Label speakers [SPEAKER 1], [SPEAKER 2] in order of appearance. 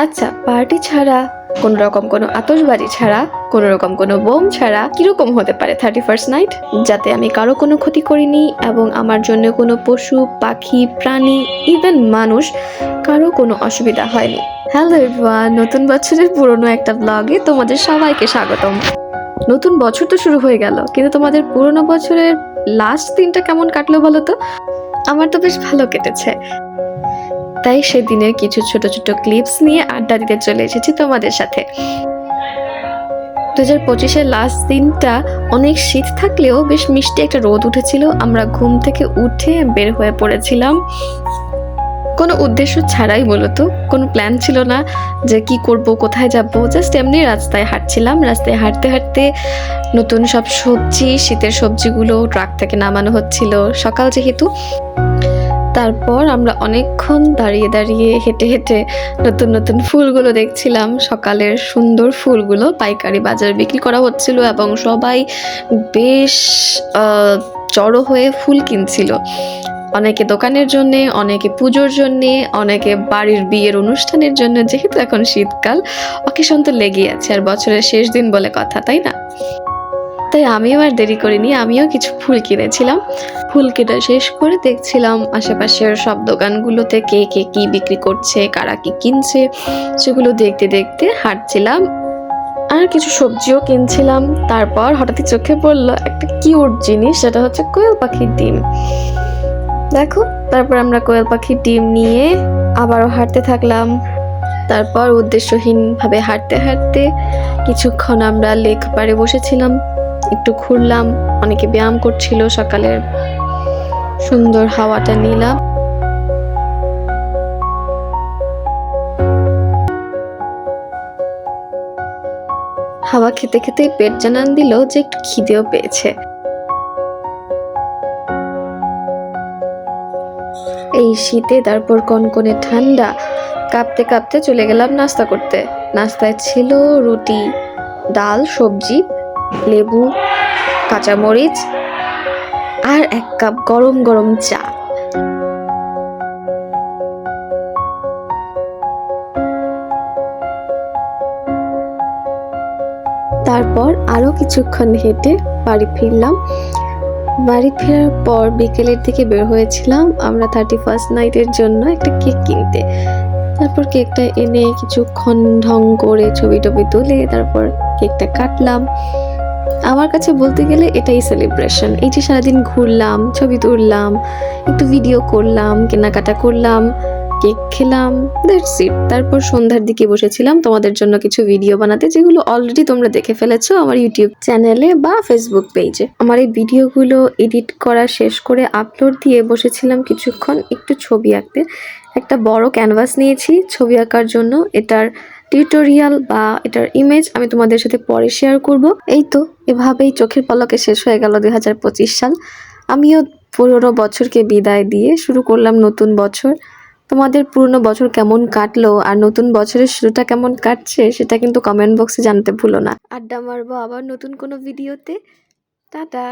[SPEAKER 1] আচ্ছা, পার্টি ছাড়া, কোনো রকম কোনো আতশবাজি ছাড়া, কোনো রকম কোনো বোম ছাড়া কিরকম হতে পারে 31st নাইট? যাতে আমি কারো কোনো ক্ষতি করিনি এবং আমার জন্য কোনো পশু পাখি প্রাণী ইভেন মানুষ কারো কোনো অসুবিধা হয়নি। হ্যালো এভরিওয়ান, নতুন বছরের পুরনো একটা ব্লগে তোমাদের সবাইকে স্বাগতম। নতুন বছর তো শুরু হয়ে গেল, কিন্তু তোমাদের পুরনো বছরের লাস্ট দিনটা কেমন কাটলো বলো তো? আমার তো বেশ ভালো কেটেছে। তাই সেদিনের কিছু ছোট ছোট ক্লিপস নিয়ে আড্ডা দিতে চলে এসেছি তোমাদের সাথে। 2025-এর লাস্ট দিনটা অনেক শীত থাকলেও বেশ মিষ্টি একটা রোদ উঠেছিল। আমরা ঘুম থেকে উঠে বের হয়ে পড়েছিলাম কোনো উদ্দেশ্য ছাড়াই, মূলত কোনো প্ল্যান ছিল না যে কি করব, কোথায় যাব, জাস্ট এমনি রাস্তায় হাঁটছিলাম। রাস্তায় হাঁটতে হাঁটতে নতুন সব সবজি, শীতের সবজিগুলো ট্রাক থেকে নামানো হচ্ছিল সকাল যেহেতু। তারপর আমরা অনেকক্ষণ দাঁড়িয়ে দাঁড়িয়ে হেঁটে হেঁটে নতুন নতুন ফুলগুলো দেখছিলাম। সকালের সুন্দর ফুলগুলো পাইকারি বাজারে বিক্রি করা হচ্ছিল এবং সবাই বেশ জড়ো হয়ে ফুল কিনছিল। অনেকে দোকানের জন্যে, অনেকে পুজোর জন্যে, অনেকে বাড়ির বিয়ের অনুষ্ঠানের জন্য। যেহেতু এখন শীতকাল, অকেশন তো লেগেই আছে, আর বছরের শেষ দিন বলে কথা, তাই না? তাই আমিও আর দেরি করিনি, আমিও কিছু ফুল কিনেছিলাম। ফুল কেনা শেষ করে দেখছিলাম আশেপাশের সব দোকানগুলোতে কে কে কি বিক্রি করছে, কারা কি কিনছে, সেগুলো দেখতে দেখতে হাঁটছিলাম আর কিছু সবজিও কিনছিলাম। তারপর হঠাৎই চোখে পড়লো একটা কিউট জিনিস, সেটা হচ্ছে কোয়েল পাখির ডিম। দেখো, তারপর আমরা কোয়েল পাখির ডিম নিয়ে আবারও হাঁটতে থাকলাম। তারপর উদ্দেশ্যহীনভাবে হাঁটতে হাঁটতে কিছুক্ষণ আমরা লেক পাড়ে বসেছিলাম, একটু ঘুরলাম। অনেকে ব্যায়াম করছিল, সকালের সুন্দর হাওয়াটা নিলাম। হাওয়া খেতে খেতে পেট জানান দিল যে একটু খিদেও পেয়েছে। এই শীতে তারপর কনকনে ঠান্ডা, কাঁপতে কাঁপতে চলে গেলাম নাস্তা করতে। নাস্তায় ছিল রুটি, ডাল, সবজি, লেবু, কাঁচামরিচ আর 1 কাপ গরম গরম চা। তারপর আরো কিছুক্ষণ হেঁটে বাড়ি ফিরলাম। বাড়ি ফেরার পর বিকেলের দিকে বের হয়েছিলাম আমরা 31st নাইটের জন্য একটা কেক কিনতে। তারপর কেকটা এনে কিছুক্ষণ ঢং করে ছবি টবি তুলে তারপর কেকটা কাটলাম। আমার কাছে বলতে গেলে এটাই সেলিব্রেশন। এই যে সারাদিন ঘুরলাম, ছবি তুললাম, একটু ভিডিও করলাম, কেনাকাটা করলাম, কেক খেলাম, দ্যাটস ইট। তারপর সন্ধ্যার দিকে বসেছিলাম তোমাদের জন্য কিছু ভিডিও বানাতে, যেগুলো অলরেডি তোমরা দেখে ফেলেছো আমার ইউটিউব চ্যানেলে বা ফেসবুক পেজে। আমার এই ভিডিওগুলো এডিট করা শেষ করে আপলোড দিয়ে বসেছিলাম কিছুক্ষণ একটু ছবি আঁকতে। একটা বড় ক্যানভাস নিয়েছি ছবি আঁকার জন্য। এটার টিউটোরিয়াল বা এটার ইমেজ আমি তোমাদের সাথে পরে শেয়ার করব। এই তো এভাবেই চোখের পলকে শেষ হয়ে গেল 2025 সাল। আমিও পুরনো বছরকে বিদায় দিয়ে শুরু করলাম নতুন বছর। তোমাদের পুরনো বছর কেমন কাটলো আর নতুন বছরের শুরুটা কেমন কাটছে সেটা কিন্তু কমেন্ট বক্সে জানাতে ভুলো না। আড্ডা মারবো আবার নতুন কোনো ভিডিওতে। টাটা।